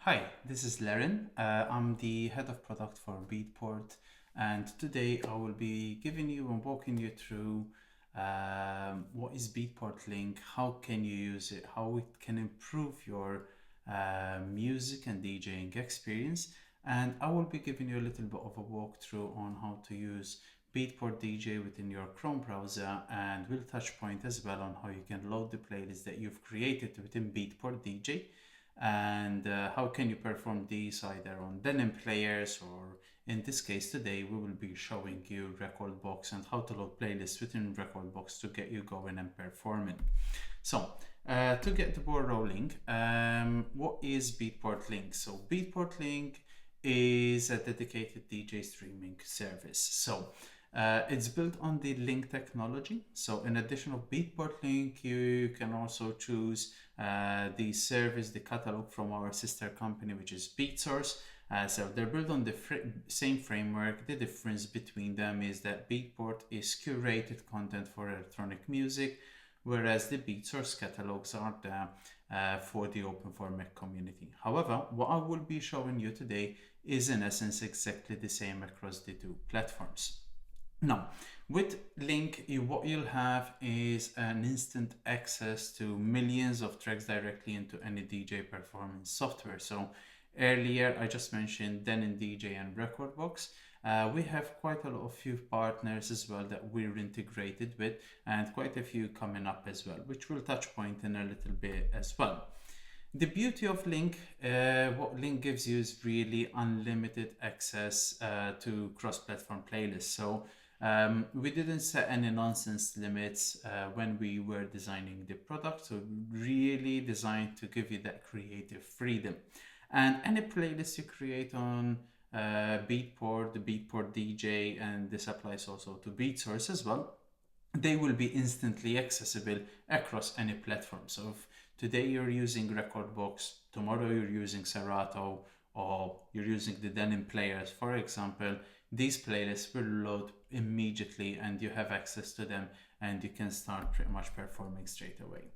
Hi, this is Laren. I'm the head of product for Beatport, and today I will be giving you and walking you through what is Beatport Link, how can you use it, how it can improve your music and DJing experience, and I will be giving you a little bit of a walkthrough on how to use Beatport DJ within your Chrome browser, and we'll touch point as well on how you can load the playlist that you've created within Beatport DJ and how can you perform these either on denim players, or in this case today we will be showing you Recordbox and how to load playlists within Recordbox to get you going and performing. So to get the ball rolling, what is Beatport Link? So Beatport Link is a dedicated DJ streaming service. So it's built on the Link technology. So in addition of Beatport Link, you can also choose the service, the catalog from our sister company, which is BeatSource. So they're built on the same framework. The difference between them is that Beatport is curated content for electronic music, whereas the BeatSource catalogs are there for the open format community. However, what I will be showing you today is in essence exactly the same across the two platforms. Now, with Link, what you'll have is an instant access to millions of tracks directly into any DJ performance software. So earlier, I just mentioned Denon DJ and Recordbox. We have quite a lot of few partners as well that we're integrated with, and quite a few coming up as well, which we'll touch point in a little bit as well. The beauty of Link, what Link gives you is really unlimited access to cross-platform playlists. So we didn't set any nonsense limits when we were designing the product, so really designed to give you that creative freedom. And any playlist you create on Beatport, the Beatport DJ, and this applies also to BeatSource as well, they will be instantly accessible across any platform. So if today you're using Recordbox, tomorrow you're using Serato, or you're using the Denim players, for example, these playlists will load immediately and you have access to them and you can start pretty much performing straight away.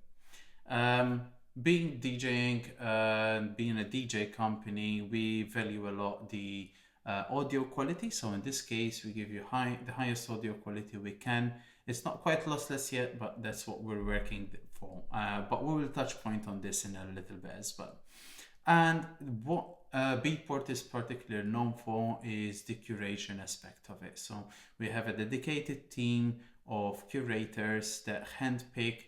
Being DJing, being a DJ company, we value a lot the audio quality. So in this case, we give you the highest audio quality we can. It's not quite lossless yet, but that's what we're working for. But we will touch point on this in a little bit as well. And what Beatport is particularly known for is the curation aspect of it. So we have a dedicated team of curators that handpick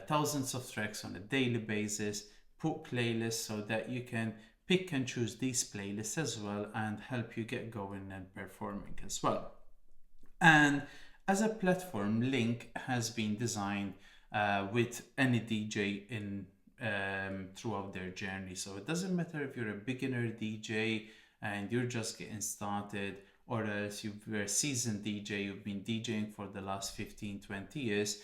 thousands of tracks on a daily basis, put playlists so that you can pick and choose these playlists as well and help you get going and performing as well. And as a platform, Link has been designed with any DJ in throughout their journey. So it doesn't matter if you're a beginner DJ and you're just getting started, or else you're a seasoned DJ, you've been DJing for the last 15-20 years.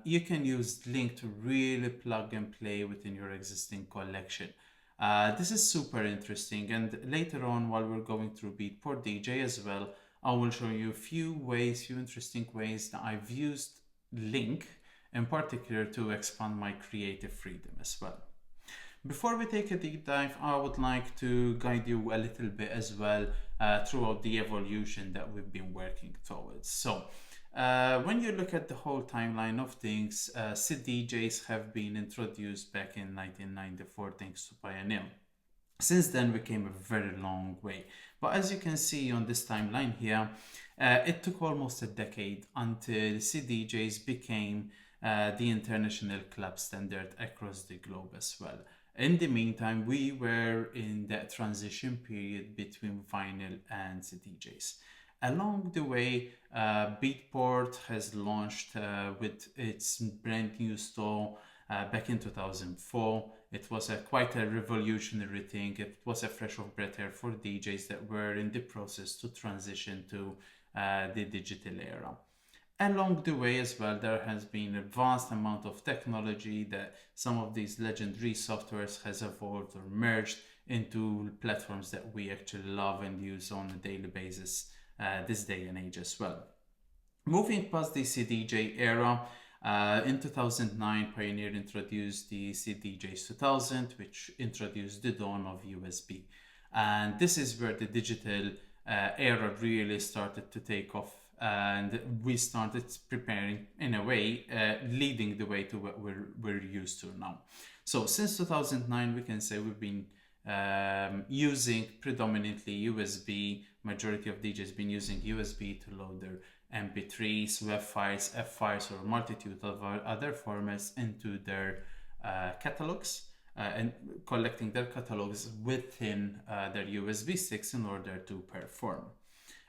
You can use Link to really plug and play within your existing collection. This is super interesting, and later on while we're going through Beatport DJ as well, I will show you a few interesting ways that I've used Link in particular to expand my creative freedom as well. Before we take a deep dive, I would like to guide you a little bit as well throughout the evolution that we've been working towards. So when you look at the whole timeline of things, CDJs have been introduced back in 1994 thanks to Pioneer. Since then, we came a very long way. But as you can see on this timeline here, it took almost a decade until CDJs became the international club standard across the globe as well. In the meantime, we were in that transition period between vinyl and CDJs. Along the way, Beatport has launched with its brand new store back in 2004. It was quite a revolutionary thing. It was a fresh of breath air for DJs that were in the process to transition to the digital era. Along the way as well, there has been a vast amount of technology that some of these legendary softwares has evolved or merged into platforms that we actually love and use on a daily basis this day and age as well. Moving past the CDJ era, In 2009, Pioneer introduced the CDJs 2000, which introduced the dawn of USB. And this is where the digital era really started to take off. And we started preparing, in a way, leading the way to what we're used to now. So since 2009, we can say we've been using predominantly USB. Majority of DJs been using USB to load their MP3s, WAV files, F files, or multitude of other formats into their catalogs, and collecting their catalogs within their USB sticks in order to perform.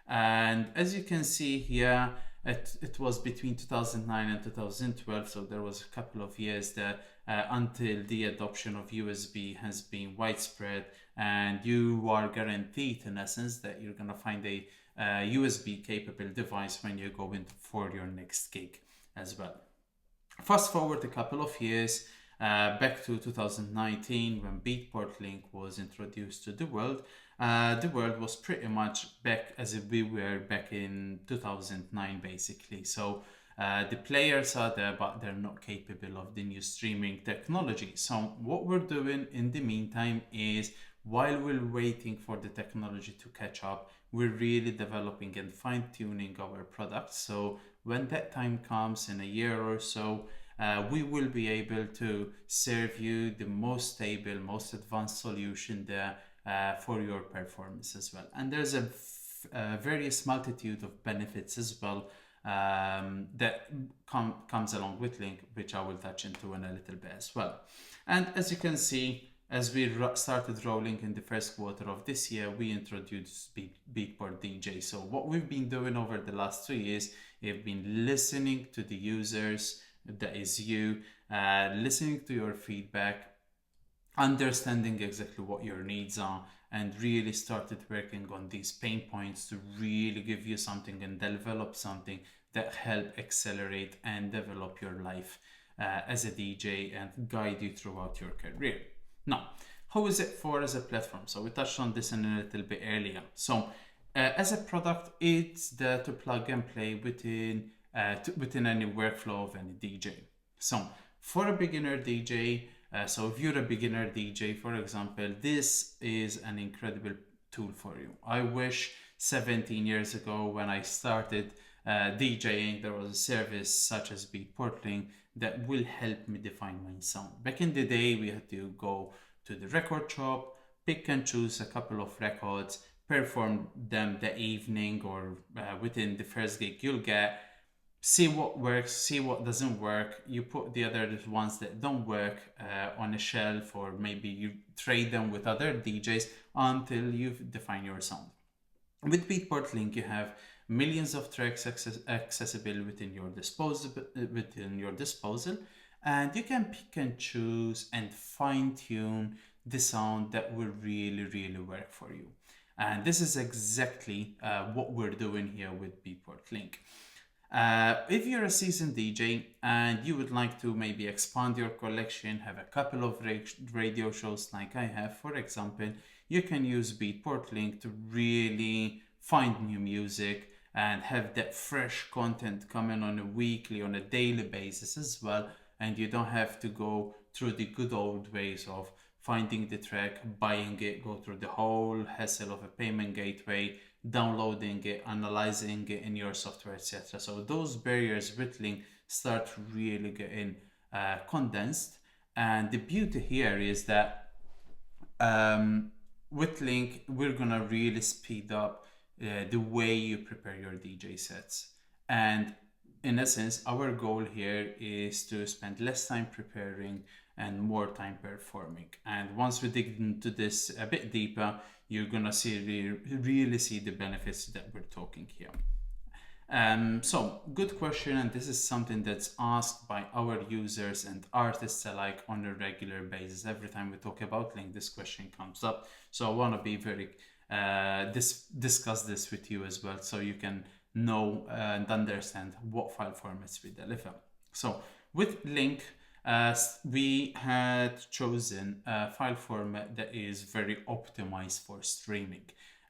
And as you can see here, it was between 2009 and 2012, so there was a couple of years that until the adoption of USB has been widespread, and you are guaranteed in essence that you're going to find a USB capable device when you go in for your next gig as well. Fast forward a couple of years, back to 2019, when Beatport LINK was introduced to the world was pretty much back as if we were back in 2009, basically. So the players are there, but they're not capable of the new streaming technology. So what we're doing in the meantime is, while we're waiting for the technology to catch up, we're really developing and fine-tuning our products. So when that time comes in a year or so, we will be able to serve you the most stable, most advanced solution there for your performance as well. And there's a various multitude of benefits as well that comes along with Link, which I will touch into in a little bit as well. And as you can see, as we started rolling in the first quarter of this year, we introduced Beatport DJ. So what we've been doing over the last 2 years, we've been listening to the users, that is you, listening to your feedback, understanding exactly what your needs are, and really started working on these pain points to really give you something and develop something that help accelerate and develop your life as a DJ and guide you throughout your career. Now, how is it for as a platform? So we touched on this in a little bit earlier. So as a product, it's there to plug and play within any workflow of any DJ. So for a beginner DJ, so if you're a beginner DJ, for example, this is an incredible tool for you. I wish 17 years ago when I started DJing, there was a service such as Beatport LINK that will help me define my sound. Back in the day, we had to go to the record shop, pick and choose a couple of records, perform them the evening or within the first gig you'll get, see what works, see what doesn't work. You put the other ones that don't work on a shelf, or maybe you trade them with other DJs until you define your sound. With Beatport LINK, you have millions of tracks accessible within your disposal, and you can pick and choose and fine-tune the sound that will really work for you. And this is exactly what we're doing here with Beatport LINK. If you're a seasoned DJ and you would like to maybe expand your collection, have a couple of radio shows like I have, for example, you can use Beatport LINK to really find new music and have that fresh content coming on a weekly, on a daily basis as well. And you don't have to go through the good old ways of finding the track, buying it, go through the whole hassle of a payment gateway, downloading it, analyzing it in your software, etc. So those barriers with Link start really getting condensed. And the beauty here is that with Link, we're gonna really speed up the way you prepare your DJ sets. And in essence, our goal here is to spend less time preparing and more time performing. And once we dig into this a bit deeper, you're gonna really see the benefits that we're talking here. So good question, and this is something that's asked by our users and artists alike on a regular basis. Every time we talk about Link, this question comes up. So I want to be very discuss this with you as well, so you can know and understand what file formats we deliver. So with Link, we had chosen a file format that is very optimized for streaming.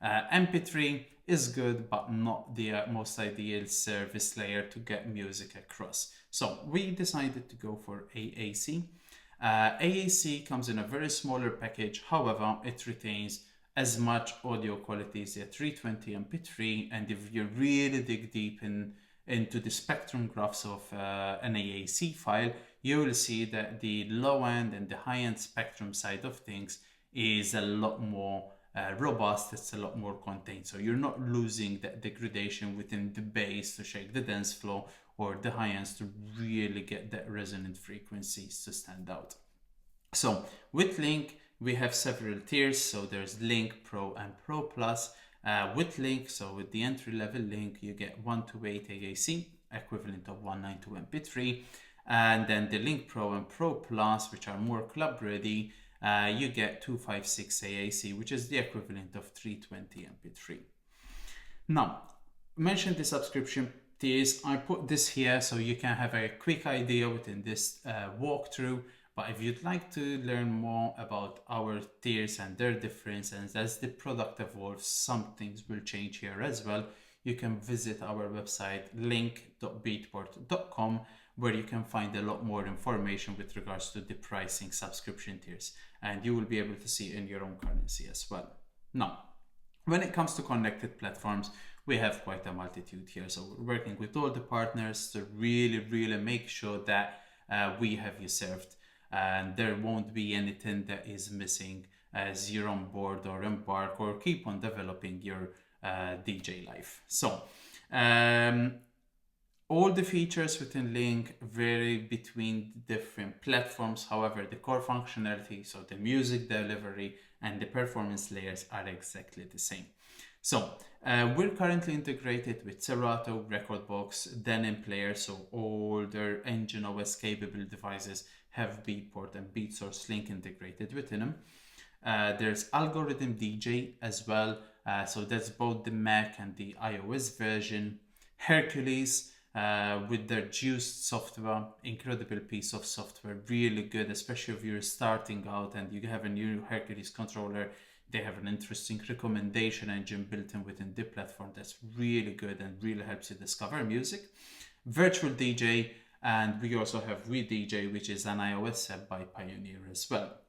MP3 is good, but not the most ideal service layer to get music across. So we decided to go for AAC. AAC comes in a very smaller package, however, it retains as much audio quality as a 320 MP3, and if you really dig deep into the spectrum graphs of an AAC file, you will see that the low end and the high end spectrum side of things is a lot more robust, it's a lot more contained. So you're not losing that degradation within the bass to shake the dance floor, or the high ends to really get that resonant frequencies to stand out. So with Link, we have several tiers. So there's Link Pro and Pro Plus. With Link, so with the entry level Link, you get 128 AAC, equivalent of 192 MP3. And then the Link Pro and Pro Plus, which are more club ready, you get 256 AAC, which is the equivalent of 320 MP3. Now, mention the subscription tiers. I put this here so you can have a quick idea within this walkthrough. But if you'd like to learn more about our tiers and their difference, and as the product evolves, some things will change here as well, you can visit our website link.beatport.com, where you can find a lot more information with regards to the pricing subscription tiers, and you will be able to see in your own currency as well. Now, when it comes to connected platforms, we have quite a multitude here. So we're working with all the partners to really make sure that we have you served, and there won't be anything that is missing as you're on board or embark or keep on developing your DJ life. So all the features within Link vary between different platforms. However, the core functionality, so the music delivery and the performance layers, are exactly the same. So we're currently integrated with Serato, Rekordbox, Denim Player, so all their Engine OS capable devices have Beatport and BeatSource Link integrated within them. There's Algorithm DJ as well, so that's both the Mac and the iOS version. Hercules with their Juiced software, incredible piece of software, really good, especially if you're starting out and you have a new Hercules controller. They have an interesting recommendation engine built in within the platform that's really good and really helps you discover music. Virtual DJ, and we also have WeDJ, which is an iOS app by Pioneer as well.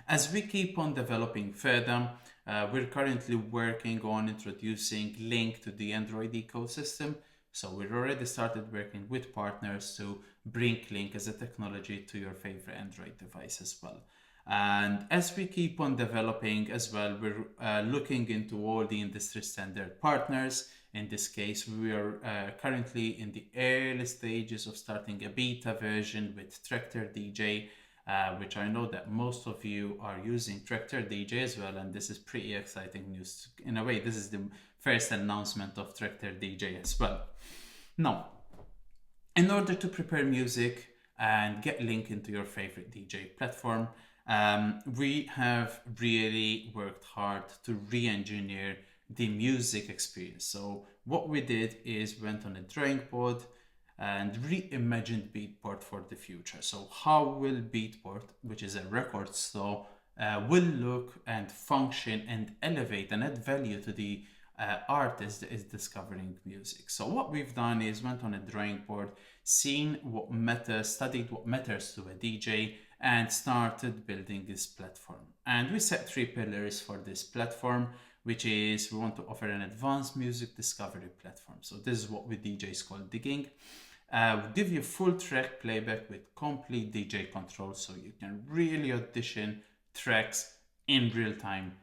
As we keep on developing further, we're currently working on introducing Link to the Android ecosystem. So we've already started working with partners to bring Link as a technology to your favorite Android device as well. And as we keep on developing as well, we're looking into all the industry standard partners. In this case, we are currently in the early stages of starting a beta version with Tractor DJ, which I know that most of you are using Tractor DJ as well, and this is pretty exciting news. In a way, this is the first announcement of Tractor DJ as well. Now, in order to prepare music and get Link into your favorite DJ platform, we have really worked hard to re-engineer the music experience. So what we did is went on a drawing board and reimagined Beatport for the future. So how will Beatport, which is a record store, will look and function and elevate and add value to the artist that is discovering music. So what we've done is went on a drawing board, seen what matters, studied what matters to a DJ, and started building this platform. And we set 3 pillars for this platform, which is we want to offer an advanced music discovery platform. So this is what with DJs call digging. We'll give you full track playback with complete DJ control, so you can really audition tracks in real time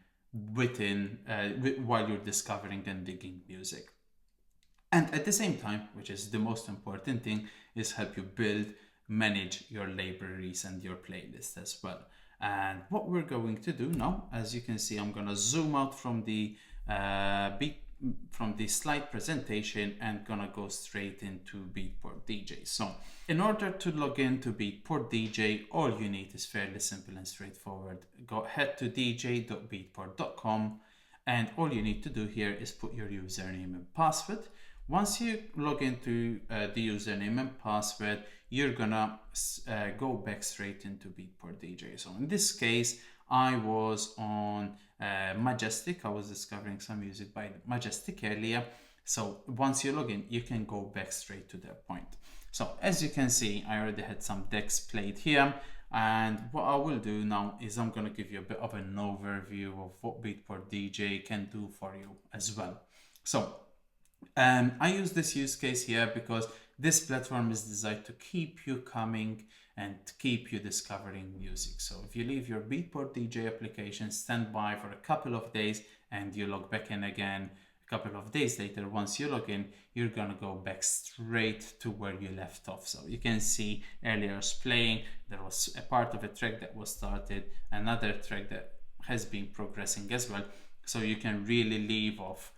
while you're discovering and digging music. And at the same time, which is the most important thing, is help you build, manage your libraries and your playlist as well. And what we're going to do now, as you can see, I'm gonna zoom out from the slide presentation and gonna go straight into Beatport DJ. So in order to log into Beatport DJ, all you need is fairly simple and straightforward. Head to dj.beatport.com, and all you need to do here is put your username and password. Once you log into the username and password, you're gonna go back straight into Beatport DJ. So in this case, I was on Majestic. I was discovering some music by Majestic earlier. So once you log in, you can go back straight to that point. So as you can see, I already had some decks played here. And what I will do now is I'm going to give you a bit of an overview of what Beatport DJ can do for you as well. So I use this use case here because this platform is designed to keep you coming and keep you discovering music. So if you leave your Beatport DJ application, stand by for a couple of days and you log back in again a couple of days later, once you log in, you're gonna go back straight to where you left off. So you can see earlier I was playing, there was a part of a track that was started, another track that has been progressing as well. So you can really leave off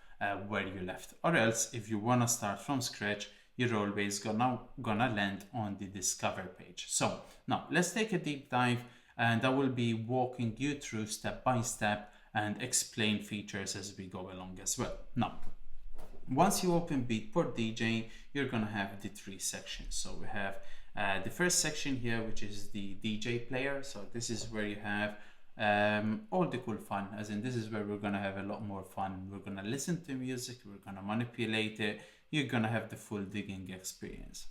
where you left, or else if you want to start from scratch, you're always gonna land on the discover page. So now let's take a deep dive, and I will be walking you through step by step and explain features as we go along as well. Now once you open Beatport DJ, you're gonna have the three sections. So we have the first section here, which is the DJ player. So this is where you have all the cool fun, as in this is where we're gonna have a lot more fun. We're gonna listen to music, we're gonna manipulate it, you're gonna have the full digging experience.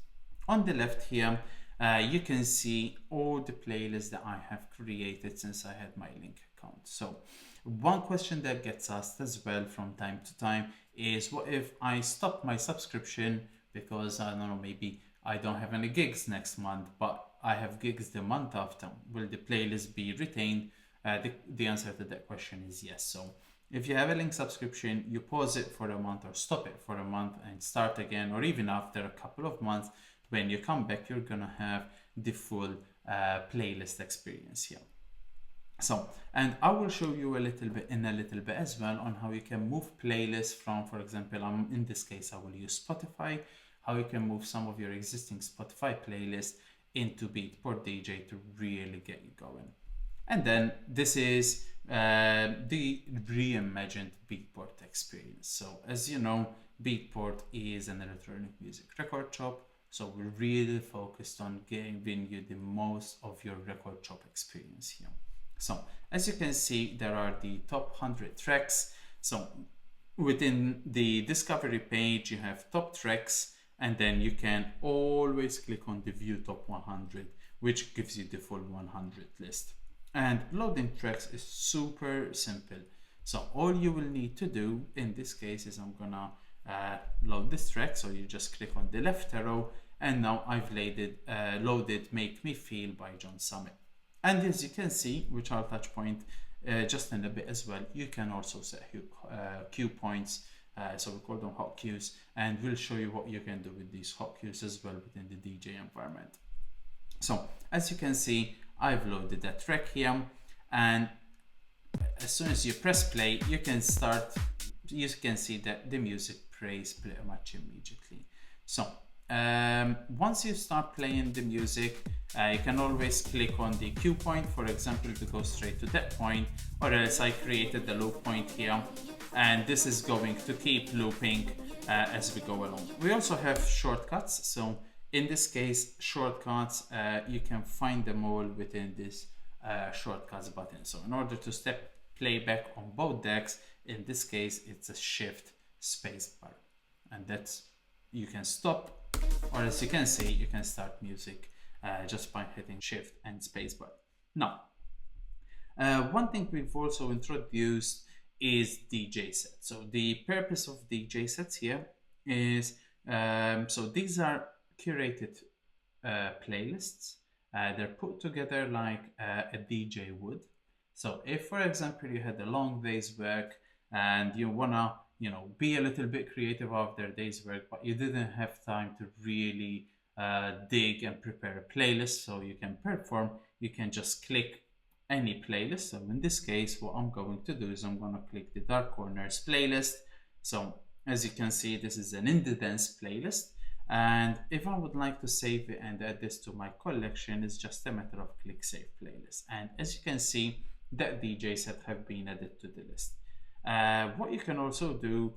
On the left here, you can see all the playlists that I have created since I had my link account. So one question that gets asked as well from time to time is, what if I stop my subscription because I don't know, maybe I don't have any gigs next month, but I have gigs the month after? Will the playlist be retained? The answer to that question is yes. So if you have a link subscription, you pause it for a month or stop it for a month and start again, or even after a couple of months, when you come back, you're gonna have the full playlist experience here. So, and I will show you a little bit as well on how you can move playlists from, for example, in this case, I will use Spotify, how you can move some of your existing Spotify playlists into Beatport DJ to really get you going. And then this is the reimagined Beatport experience. So as you know, Beatport is an electronic music record shop. So we're really focused on giving you the most of your record shop experience here. So as you can see, there are the top 100 tracks. So within the discovery page, you have top tracks, and then you can always click on the view top 100, which gives you the full 100 list. And loading tracks is super simple. So all you will need to do in this case is I'm gonna load this track. So you just click on the left arrow, and now I've loaded Make Me Feel by John Summit. And as you can see, which I'll touch point just in a bit as well, you can also set cue points. So we call them hot cues, and we'll show you what you can do with these hot cues as well within the DJ environment. So as you can see, I've loaded that track here, and as soon as you press play, you can see that the music plays pretty much immediately. So once you start playing the music, you can always click on the cue point, for example, to go straight to that point, or else I created the loop point here, and this is going to keep looping as we go along. We also have shortcuts. So in this case, shortcuts, you can find them all within this shortcuts button. So in order to step playback on both decks, in this case, it's a shift space bar, and that's, you can stop, or as you can see, you can start music just by hitting shift and space bar. Now, one thing we've also introduced is DJ sets. So the purpose of DJ sets here is, so these are curated playlists. They're put together like a DJ would. So if, for example, you had a long day's work and you wanna, be a little bit creative after a day's work, but you didn't have time to really dig and prepare a playlist so you can perform, you can just click any playlist. So in this case, what I'm going to do is I'm going to click the Dark Corners playlist. So as you can see, this is an indie dance playlist. And if I would like to save it and add this to my collection, it's just a matter of click save playlist. And as you can see, that DJ set have been added to the list. What you can also do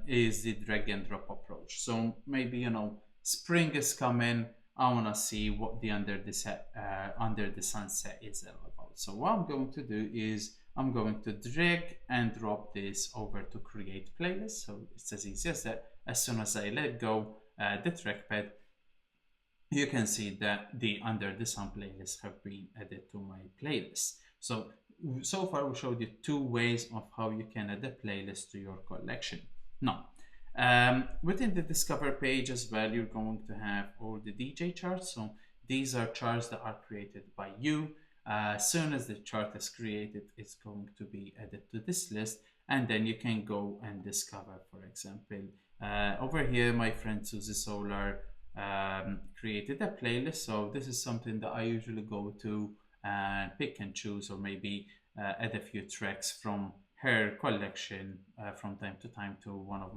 is the drag and drop approach. So maybe, spring is coming, I want to see what the under the sunset is all about. So what I'm going to do is I'm going to drag and drop this over to create playlist. So it's as easy as that. As soon as I let go the trackpad, you can see that the under the sun playlists have been added to my playlist. So far we showed you two ways of how you can add a playlist to your collection. Now, within the discover page as well, you're going to have all the DJ charts. So these are charts that are created by you. As soon as the chart is created, it's going to be added to this list, and then you can go and discover, for example, over here my friend Susie Solar created a playlist. So this is something that I usually go to and pick and choose, or maybe add a few tracks from her collection from time to time to one of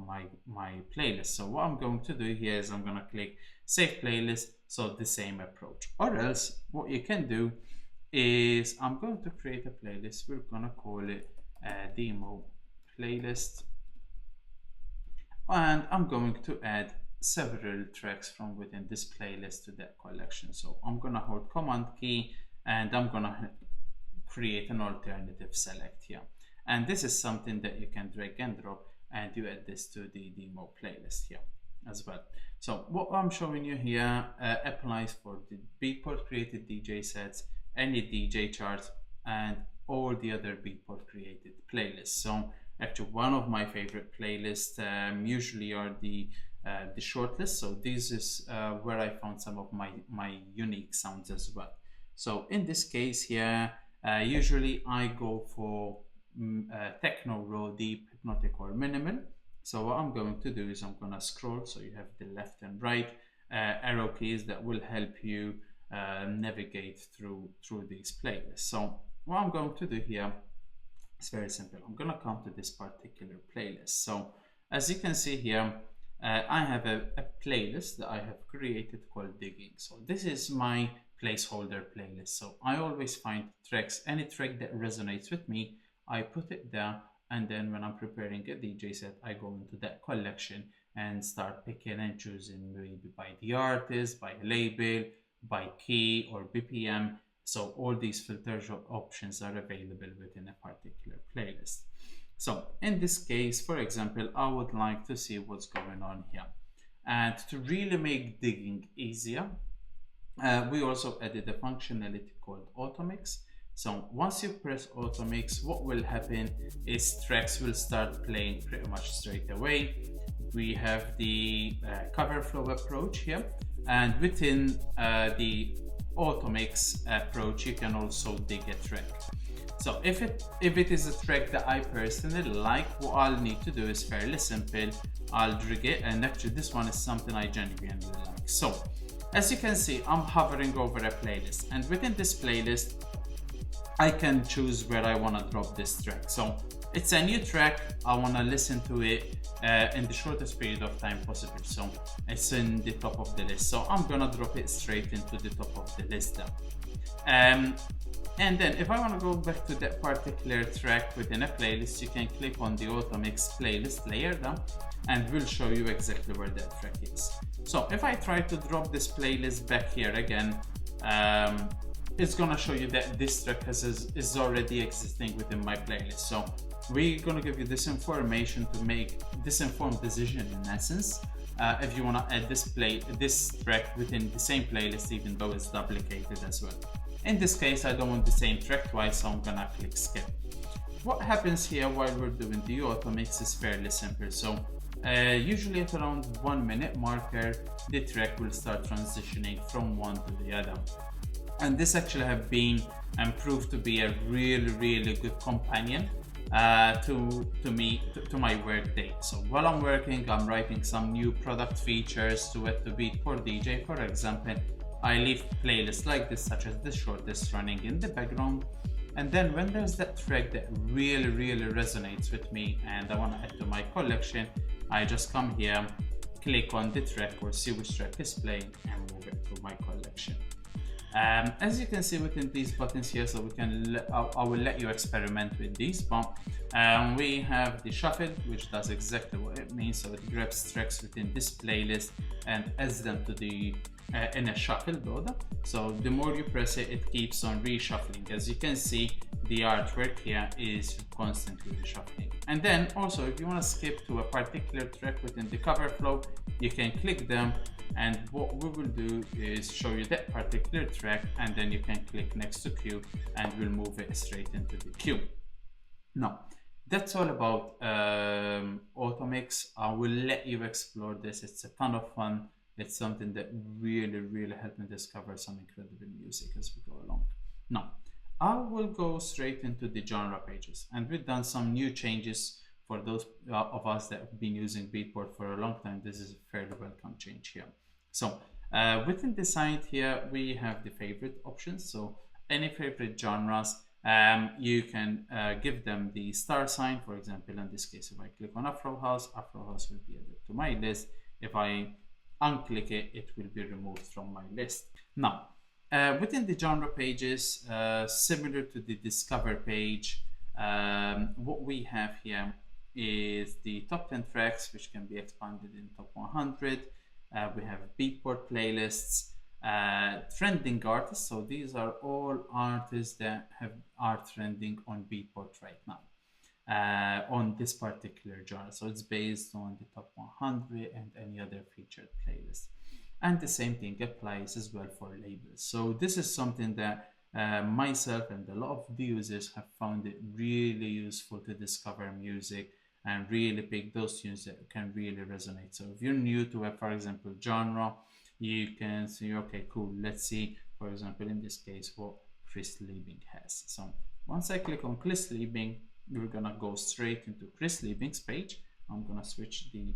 my playlists. So what I'm going to do here is I'm going to click save playlist. So the same approach. Or else what you can do is I'm going to create a playlist. We're going to call it a demo playlist, and I'm going to add several tracks from within this playlist to that collection. So I'm going to hold command key and I'm going to create an alternative select here. And this is something that you can drag and drop, and you add this to the demo playlist here as well. So what I'm showing you here applies for the Beatport created DJ sets, any DJ charts, and all the other Beatport created playlists. So actually one of my favorite playlists usually are the shortlist. So this is where I found some of my unique sounds as well. So in this case here, usually I go for techno, raw, deep, hypnotic, or minimal. So what I'm going to do is I'm going to scroll. So you have the left and right arrow keys that will help you navigate through these playlists. So what I'm going to do here is very simple. I'm going to come to this particular playlist. So as you can see here, I have a playlist that I have created called Digging. So this is my placeholder playlist. So I always find tracks, any track that resonates with me, I put it there, and then when I'm preparing a DJ set, I go into that collection and start picking and choosing, maybe by the artist, by label, by key, or BPM. So all these filter options are available within a particular playlist. So in this case, for example, I would like to see what's going on here. And to really make digging easier, we also added a functionality called Automix. So once you press Automix, what will happen is tracks will start playing pretty much straight away. We have the cover flow approach here, and within the Automix approach, you can also dig a track. So if it is a track that I personally like, what I'll need to do is fairly simple. I'll drag it, and actually this one is something I genuinely like. So as you can see, I'm hovering over a playlist, and within this playlist, I can choose where I want to drop this track. So it's a new track. I want to listen to it in the shortest period of time possible. So it's in the top of the list. So I'm going to drop it straight into the top of the list now. And then if I want to go back to that particular track within a playlist, you can click on the Automix playlist layer down, and we'll show you exactly where that track is. So if I try to drop this playlist back here again, it's gonna show you that this track is already existing within my playlist. So we're gonna give you this information to make this informed decision in essence. If you wanna add this track within the same playlist, even though it's duplicated as well. In this case, I don't want the same track twice, so I'm gonna click skip. What happens here while we're doing the Automix is fairly simple. So usually at around 1 minute marker, the track will start transitioning from one to the other. And this actually have been and proved to be a really good companion to my work day. So while I'm working, I'm writing some new product features to Beatport DJ, for example. I leave playlists like this, such as the shortest, running in the background. And then when there's that track that really resonates with me and I want to add to my collection, I just come here, click on the track or see which track is playing, and move it to my collection. As you can see within these buttons here, so we can I will let you experiment with these, but we have the shuffle, which does exactly what it means. So it grabs tracks within this playlist and adds them to the in a shuffle order. So the more you press it, it keeps on reshuffling. As you can see, the artwork here is constantly reshuffling. And then also, if you want to skip to a particular track within the cover flow, you can click them, and what we will do is show you that particular track, and then you can click next to queue and we'll move it straight into the queue. Now, that's all about Automix. I will let you explore this. It's a ton of fun. It's something that really helped me discover some incredible music as we go along. Now, I will go straight into the genre pages, and we've done some new changes for those of us that have been using Beatport for a long time. This is a fairly welcome change here. So within the site here, we have the favorite options. So any favorite genres, you can give them the star sign. For example, in this case, if I click on Afro House will be added to my list. If I unclick it, it will be removed from my list. Now, within the genre pages, similar to the Discover page, what we have here is the top 10 tracks, which can be expanded in top 100. We have Beatport playlists, trending artists. So these are all artists that are trending on Beatport right now. On this particular genre. So it's based on the top 100 and any other featured playlist. And the same thing applies as well for labels. So this is something that myself and a lot of the users have found it really useful to discover music and really pick those tunes that can really resonate. So if you're new to a, for example, genre, you can say, okay, cool, let's see, for example, in this case, what Chris Liebing has. So once I click on Chris Liebing, we're gonna go straight into Chris Liebing's page. I'm gonna switch the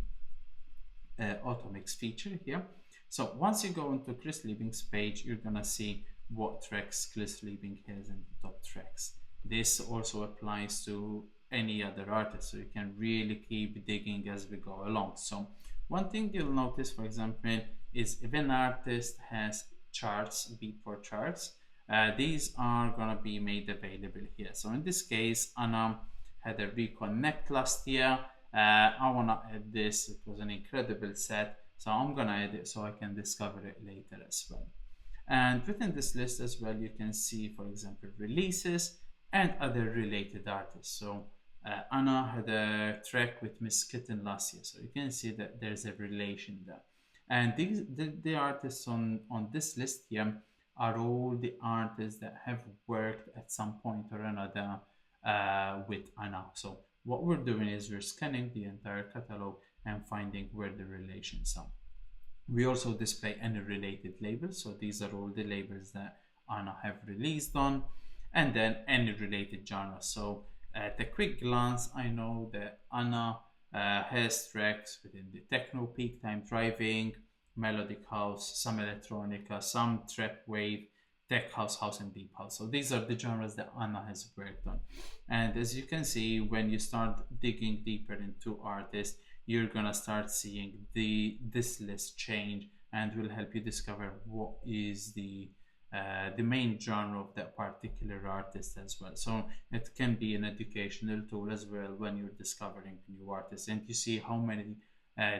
Automix feature here. So once you go into Chris Liebing's page, you're gonna see what tracks Chris Liebing has in the top tracks. This also applies to any other artist, so you can really keep digging as we go along. So one thing you'll notice, for example, is if an artist has charts, Beatport charts, these are gonna be made available here. So in this case, Anna had a reconnect last year. I wanna add this. It was an incredible set, so I'm gonna add it so I can discover it later as well. And within this list as well, you can see, for example, releases and other related artists. So Anna had a track with Miss Kitten last year, so you can see that there's a relation there. And the artists on this list here are all the artists that have worked at some point or another with Anna. So what we're doing is we're scanning the entire catalog and finding where the relations are. We also display any related labels. So these are all the labels that Anna have released on, and then any related genres. So at a quick glance, I know that Anna has tracks within the techno, peak time driving, melodic house, some electronica, some trap wave, tech house, house and deep house. So these are the genres that Anna has worked on. And as you can see, when you start digging deeper into artists, you're gonna start seeing this list change, and will help you discover what is the main genre of that particular artist as well. So it can be an educational tool as well when you're discovering new artists, and you see how many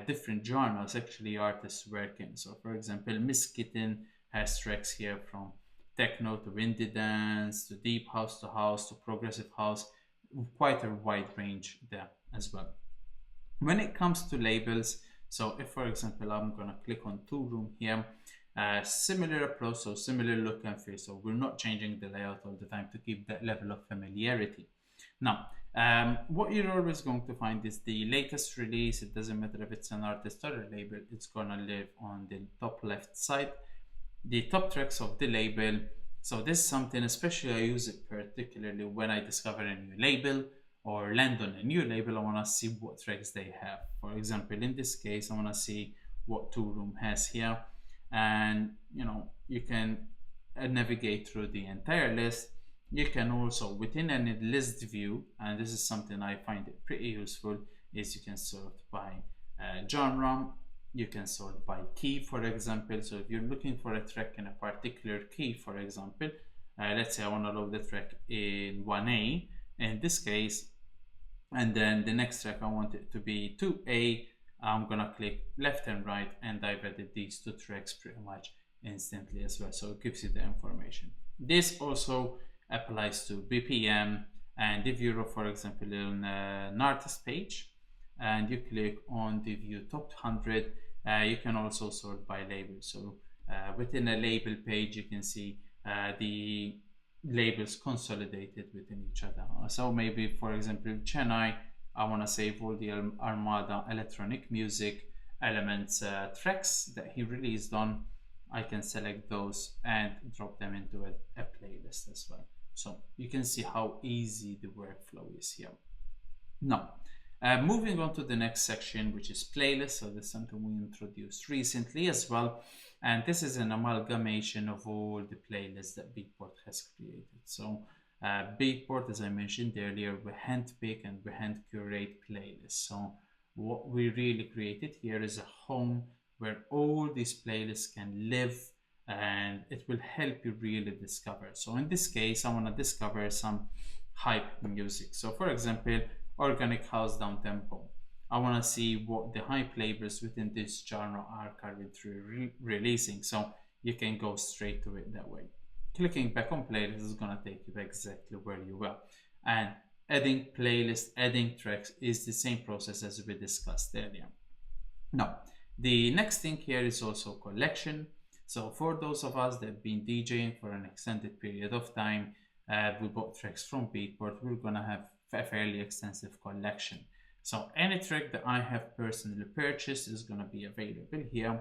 different genres actually artists work in. So for example, Miss Kitten has tracks here from techno to indie dance to deep house to progressive house, quite a wide range there as well. When it comes to labels, so if for example I'm gonna click on Two Room here, similar approach, so similar look and feel. So we're not changing the layout all the time to keep that level of familiarity. Now, what you're always going to find is the latest release. It doesn't matter if it's an artist or a label, it's gonna live on the top left side, the top tracks of the label. So this is something, especially I use it particularly when I discover a new label or land on a new label. I want to see what tracks they have. For example, in this case, I want to see what Two Room has here, and you can navigate through the entire list. You can also, within any list view, and this is something I find it pretty useful, is you can sort by genre, You can sort by key, for example. So if you're looking for a track in a particular key, for example, let's say I want to load the track in 1A in this case, and then the next track I want it to be 2A, I'm gonna click left and right, and I've added these two tracks pretty much instantly as well. So it gives you the information. This also applies to BPM, and if you're, for example, on an artist page and you click on the view top 100, you can also sort by label. So within a label page, you can see the labels consolidated within each other. So maybe, for example, Chennai, I want to save all the Armada electronic music elements tracks that he released on. I can select those and drop them into a playlist as well. So you can see how easy the workflow is here. Now, moving on to the next section, which is playlist. So this is something we introduced recently as well. And this is an amalgamation of all the playlists that Beatport has created. So Beatport, as I mentioned earlier, we handpick and we hand curate playlists. So what we really created here is a home where all these playlists can live, and it will help you really discover. So in this case, I want to discover some hype music. So for example, organic house down tempo. I want to see what the hype labels within this genre are currently releasing. So you can go straight to it that way. Clicking back on playlist is going to take you exactly where you were. And adding playlist, adding tracks is the same process as we discussed earlier. Now, the next thing here is also collection. So for those of us that have been DJing for an extended period of time, we bought tracks from Beatport, we're going to have a fairly extensive collection. So any track that I have personally purchased is going to be available here.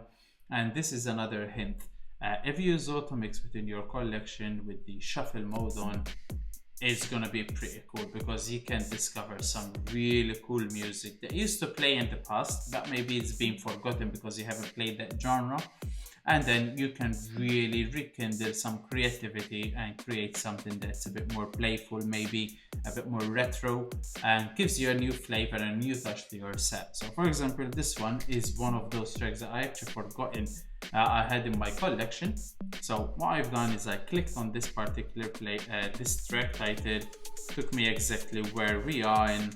And this is another hint. If you use Automix within your collection with the shuffle mode on, it's going to be pretty cool because you can discover some really cool music that used to play in the past, but maybe it's been forgotten because you haven't played that genre. And then you can really rekindle some creativity and create something that's a bit more playful, maybe a bit more retro, and gives you a new flavor and a new touch to your set. So for example, this one is one of those tracks that I actually forgotten I had in my collection. So what I've done is I clicked on this particular this track title, took me exactly where we are in,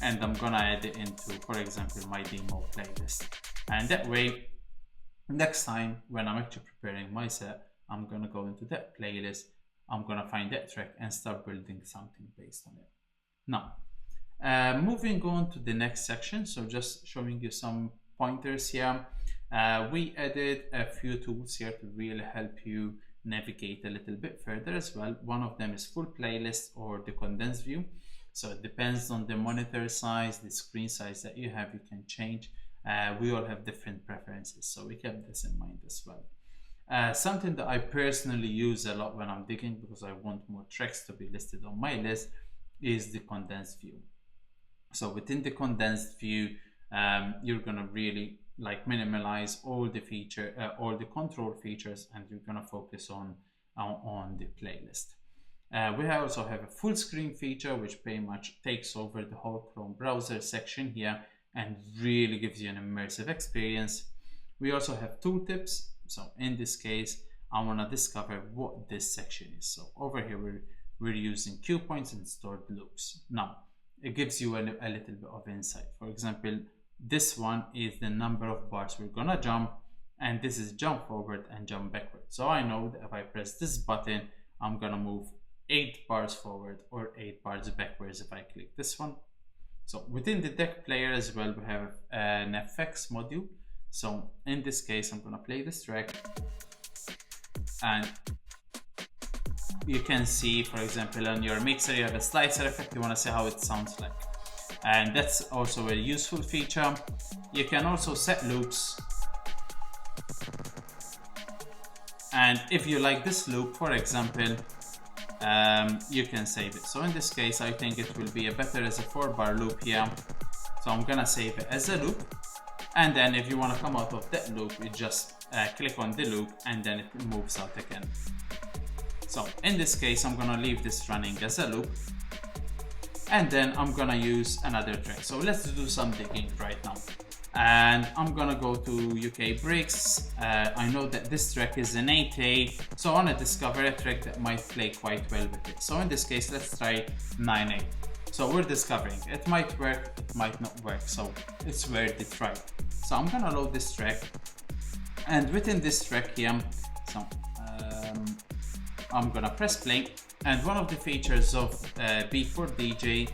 and I'm gonna add it into, for example, my demo playlist. And that way, next time when I'm actually preparing my set, I'm gonna go into that playlist, I'm gonna find that track and start building something based on it. Now, moving on to the next section, so just showing you some pointers here. We added a few tools here to really help you navigate a little bit further as well. One of them is full playlist or the condensed view. So it depends on the monitor size, the screen size that you have, you can change. We all have different preferences, so we kept this in mind as well. Something that I personally use a lot when I'm digging because I want more tracks to be listed on my list is the condensed view. So within the condensed view, you're gonna really like minimize all the control features, and you're gonna focus on the playlist. We also have a full screen feature, which pretty much takes over the whole Chrome browser section here and really gives you an immersive experience. We also have tooltips. So in this case, I want to discover what this section is. So over here, we're using cue points and stored loops. Now, it gives you a little bit of insight. For example, this one is the number of bars we're gonna jump, and this is jump forward and jump backward. So I know that if I press this button, I'm gonna move 8 bars forward or 8 bars backwards if I click this one. So within the deck player as well, we have an FX module. So in this case, I'm gonna play this track, and you can see, for example, on your mixer, you have a slicer effect. You wanna see how it sounds like. And that's also a useful feature. You can also set loops. And if you like this loop, for example, you can save it. So in this case, I think it will be better as a 4-bar loop here. So I'm gonna save it as a loop. And then if you wanna come out of that loop, you just click on the loop and then it moves out again. So in this case, I'm gonna leave this running as a loop. And then I'm gonna use another track. So let's do some digging right now. and I'm gonna go to UK breaks. I know that this track is an 8A, so I wanna discover a track that might play quite well with it. So in this case, let's try 9A. So we're discovering it might work, it might not work, so it's worth the try. So I'm gonna load this track, and within this track here, so I'm gonna press play. And one of the features of Beatport DJ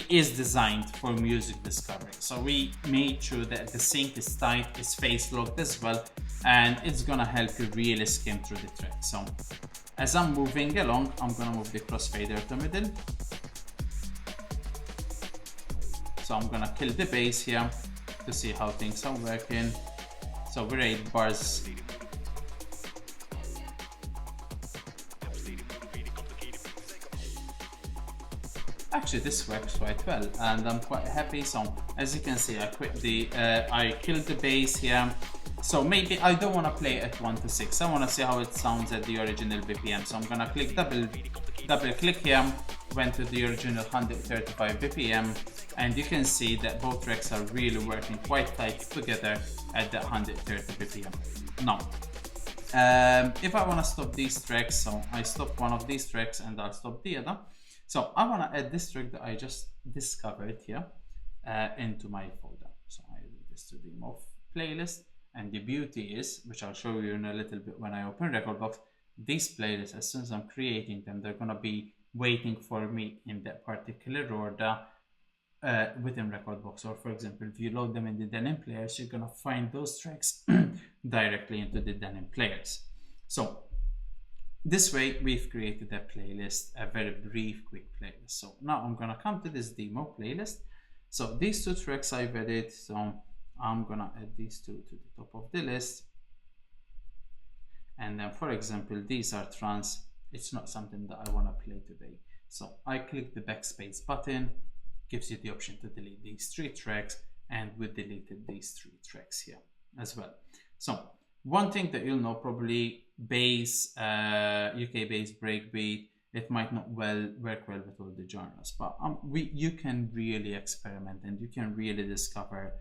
is designed for music discovery. So we made sure that the sync is tight, it's phase locked as well, and it's gonna help you really skim through the track. So as I'm moving along, I'm gonna move the crossfader to middle. So I'm gonna kill the bass here to see how things are working. So we're 8 bars. Actually, this works quite well, and I'm quite happy. So as you can see, I killed the bass here. So maybe I don't want to play at 1 to 6. I want to see how it sounds at the original BPM. So I'm gonna click double click here, went to the original 135 BPM, and you can see that both tracks are really working quite tight together at the 130 BPM. Now, if I want to stop these tracks, so I stop one of these tracks and I'll stop the other. So I want to add this track that I just discovered here into my folder. So I do this to the demo playlist, and the beauty is, which I'll show you in a little bit when I open Recordbox, these playlists, as soon as I'm creating them, they're going to be waiting for me in that particular order within Recordbox. Or for example, if you load them in the Denim players, you're going to find those tracks directly into the Denim players. So this way, we've created a playlist, a very brief, quick playlist. So now I'm gonna come to this demo playlist. So these 2 tracks I've added, so I'm gonna add these 2 to the top of the list. And then, for example, these are trance. It's not something that I wanna play today. So I click the backspace button, gives you the option to delete these 3 tracks, and we deleted these 3 tracks here as well. So one thing that you'll know, probably bass, UK bass breakbeat, it might not work well with all the genres, but you can really experiment and you can really discover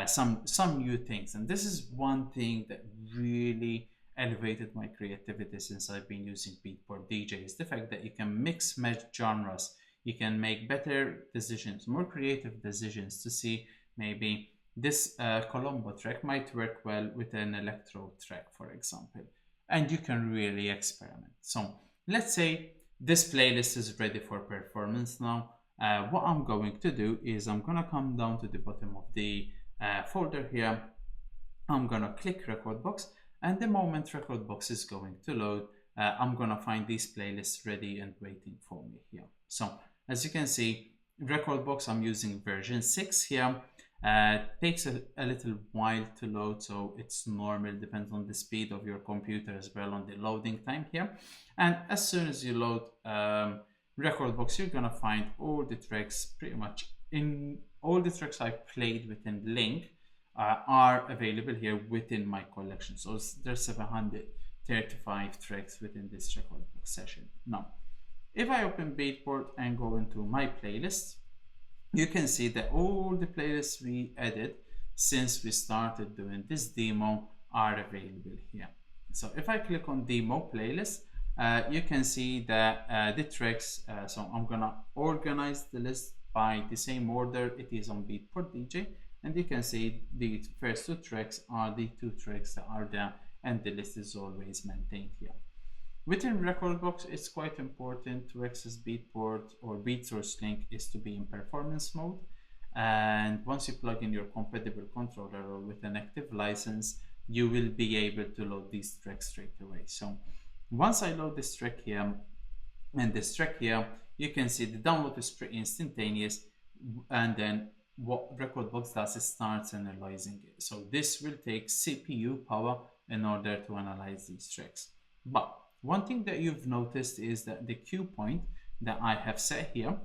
some new things. And this is one thing that really elevated my creativity since I've been using Beatport DJ, is the fact that you can mix match genres, you can make better decisions, more creative decisions to see maybe this Colombo track might work well with an electro track, for example, and you can really experiment. So let's say this playlist is ready for performance now. What I'm going to do is I'm going to come down to the bottom of the folder here. I'm going to click Recordbox, and the moment Recordbox is going to load, I'm going to find these playlists ready and waiting for me here. So as you can see, Recordbox, I'm using version 6 here. Takes a little while to load, so it's normal, depends on the speed of your computer as well, on the loading time here. And as soon as you load Recordbox, you're gonna find all the tracks, pretty much in all the tracks I played within Link are available here within my collection. So there's 735 tracks within this Recordbox session. Now, if I open Beatport and go into my playlist, you can see that all the playlists we added since we started doing this demo are available here. So if I click on demo playlist, you can see that the tracks, so I'm gonna organize the list by the same order it is on Beatport DJ, and you can see the first 2 tracks are the 2 tracks that are there, and the list is always maintained here. Within Recordbox, it's quite important to access Beatport or BeatSource Link is to be in performance mode. And once you plug in your compatible controller or with an active license, you will be able to load these tracks straight away. So once I load this track here and this track here, you can see the download is pretty instantaneous. And then what Recordbox does is starts analyzing it. So this will take CPU power in order to analyze these tracks. But one thing that you've noticed is that the cue point that I have set here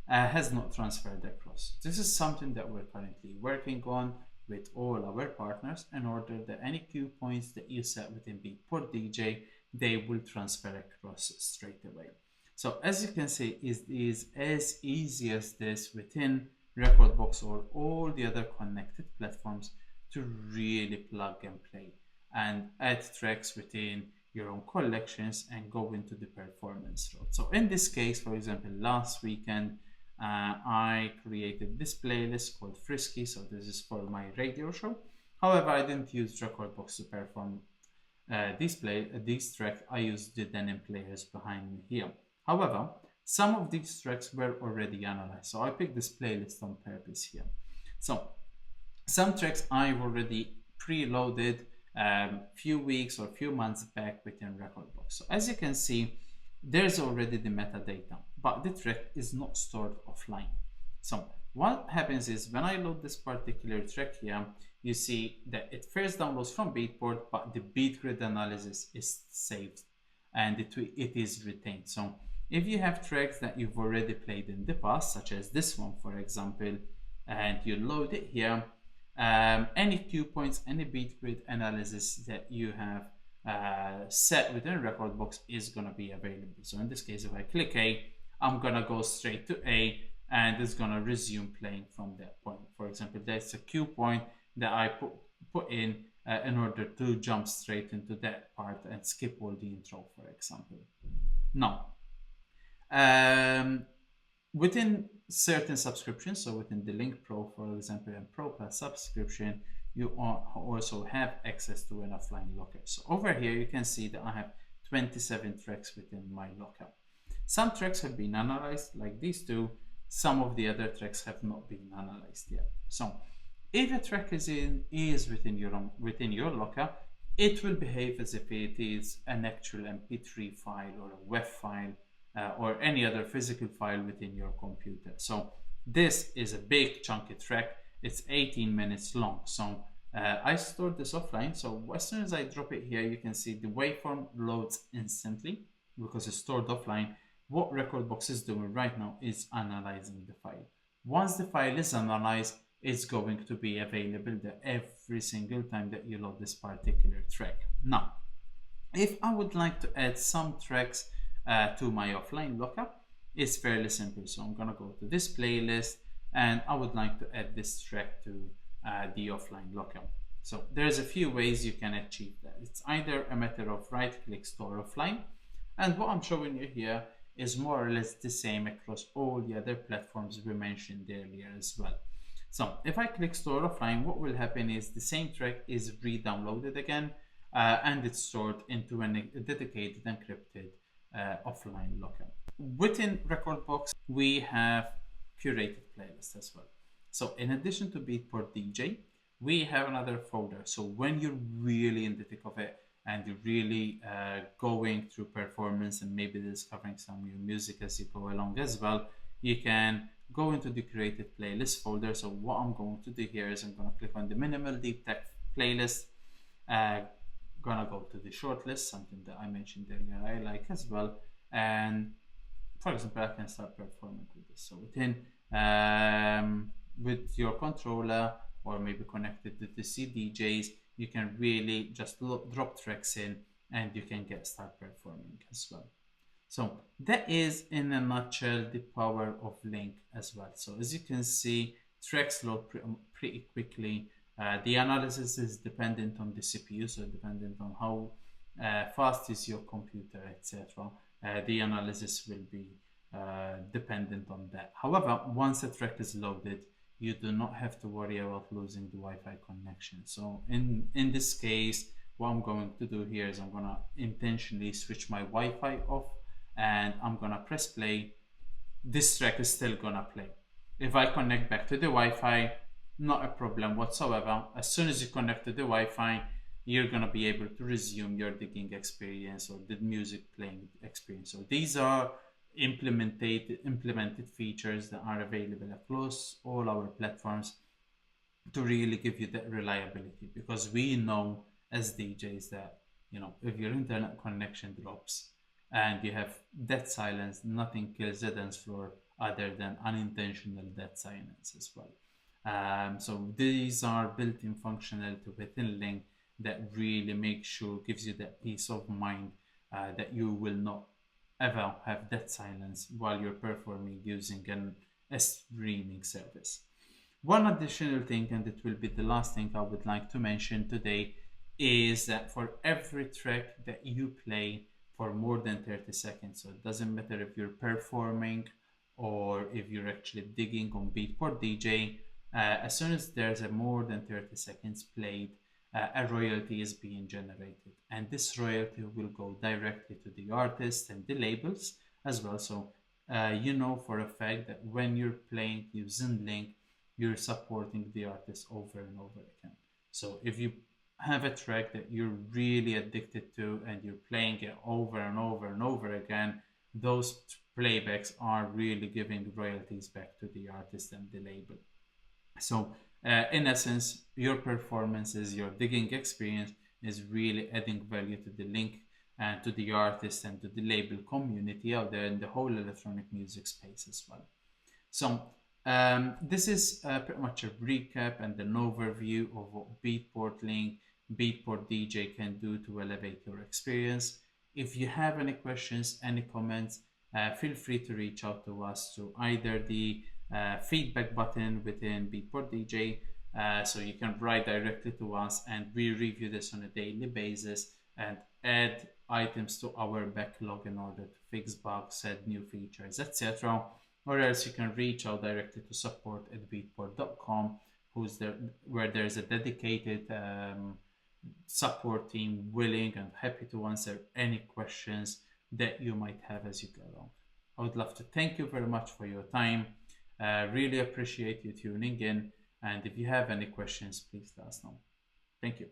has not transferred across. This is something that we're currently working on with all our partners in order that any cue points that you set within Beatport DJ, they will transfer across straight away. So as you can see, it is as easy as this within Recordbox or all the other connected platforms to really plug and play and add tracks within your own collections and go into the performance route. So in this case, for example, last weekend, I created this playlist called Frisky. So this is for my radio show. However, I didn't use Recordbox to perform these tracks. I used the denim players behind me here. However, some of these tracks were already analyzed, so I picked this playlist on purpose here. So some tracks I've already preloaded few weeks or few months back within Recordbox. So as you can see, there's already the metadata, but the track is not stored offline. So what happens is when I load this particular track here, you see that it first downloads from Beatport, but the beat grid analysis is saved and it is retained. So if you have tracks that you've already played in the past, such as this one, for example, and you load it here, any cue points, any beat grid analysis that you have set within Recordbox is going to be available. So in this case, if I click A, I'm going to go straight to A and it's going to resume playing from that point. For example, that's a cue point that I put in order to jump straight into that part and skip all the intro, for example. Now, within certain subscriptions, so within the Link Pro, for example, and Pro Plus subscription, you also have access to an offline locker. So over here, you can see that I have 27 tracks within my locker. Some tracks have been analyzed, like these two. Some of the other tracks have not been analyzed yet. So if a track is within your locker, it will behave as if it is an actual MP3 file or a WAV file or any other physical file within your computer. So this is a big chunky track. It's 18 minutes long. So I stored this offline. So as soon as I drop it here, you can see the waveform loads instantly because it's stored offline. What Recordbox is doing right now is analyzing the file. Once the file is analyzed, it's going to be available there every single time that you load this particular track. Now, if I would like to add some tracks to my offline locker, it's fairly simple. So I'm gonna go to this playlist and I would like to add this track to the offline locker. So there's a few ways you can achieve that. It's either a matter of right-click store offline, and what I'm showing you here is more or less the same across all the other platforms we mentioned earlier as well. So if I click store offline, what will happen is the same track is re-downloaded again and it's stored into a dedicated encrypted offline locker. Within Recordbox, we have curated playlists as well. So in addition to Beatport DJ, we have another folder. So when you're really in the thick of it and you're really going through performance and maybe discovering some new music as you go along as well, you can go into the created playlist folder. So what I'm going to do here is I'm going to click on the minimal deep tech playlist, gonna go to the shortlist, something that I mentioned earlier I like as well, and for example I can start performing with this. So within with your controller or maybe connected to the CDJs, you can really just drop tracks in and you can start performing as well. So that is in a nutshell the power of Link as well. So as you can see, tracks load pretty quickly. The analysis is dependent on the CPU, so dependent on how fast is your computer, etc. The analysis will be dependent on that. However, once a track is loaded, you do not have to worry about losing the Wi-Fi connection. So in this case, what I'm going to do here is I'm going to intentionally switch my Wi-Fi off and I'm going to press play. This track is still going to play. If I connect back to the Wi-Fi, not a problem whatsoever. As soon as you connect to the Wi-Fi, you're going to be able to resume your digging experience or the music playing experience. So these are implemented features that are available across all our platforms to really give you that reliability, because we know as DJs that, you know, if your internet connection drops and you have dead silence, nothing kills the dance floor other than unintentional dead silence as well. So these are built-in functionality within Link that really gives you that peace of mind that you will not ever have dead silence while you're performing using a streaming service. One additional thing, and it will be the last thing I would like to mention today, is that for every track that you play for more than 30 seconds, so it doesn't matter if you're performing or if you're actually digging on Beatport DJ, as soon as there's a more than 30 seconds played, a royalty is being generated. And this royalty will go directly to the artist and the labels as well. So you know for a fact that when you're playing using Link, you're supporting the artist over and over again. So if you have a track that you're really addicted to and you're playing it over and over and over again, those playbacks are really giving royalties back to the artist and the label. So, in essence, your performances, your digging experience is really adding value to the link and to the artist and to the label community out there in the whole electronic music space as well. So, this is pretty much a recap and an overview of what Beatport Link, Beatport DJ can do to elevate your experience. If you have any questions, any comments, feel free to reach out to us through either the feedback button within Beatport DJ, so you can write directly to us and we review this on a daily basis and add items to our backlog in order to fix bugs, add new features, etc. Or else you can reach out directly to support@beatport.com, who's there, where there's a dedicated support team willing and happy to answer any questions that you might have as you go along. I would love to thank you very much for your time. Really appreciate you tuning in. And if you have any questions, please let us know. Thank you.